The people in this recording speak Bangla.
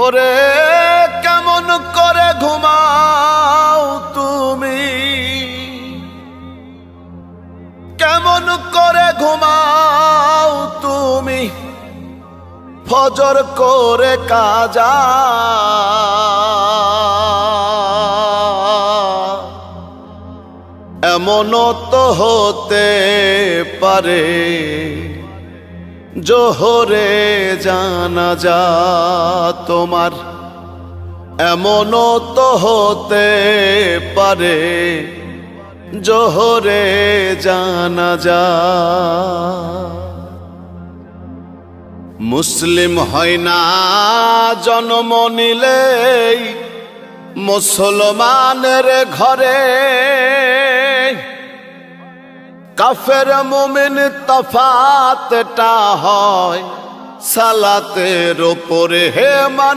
ওরে কেমন করে ঘুমাও তুমি, কেমন করে ঘুমাও তুমি ফজর করে কাজা। এমনও তো হতে পারে জোহরে জানাজা তোমার, এমনও তো হতে পারে জোহরে জানাজা। মুসলিম হয় না জন্ম নিলেই মুসলমানের ঘরে, কাফের মুমিন তফাতটা হয় সালাতের উপরে। হে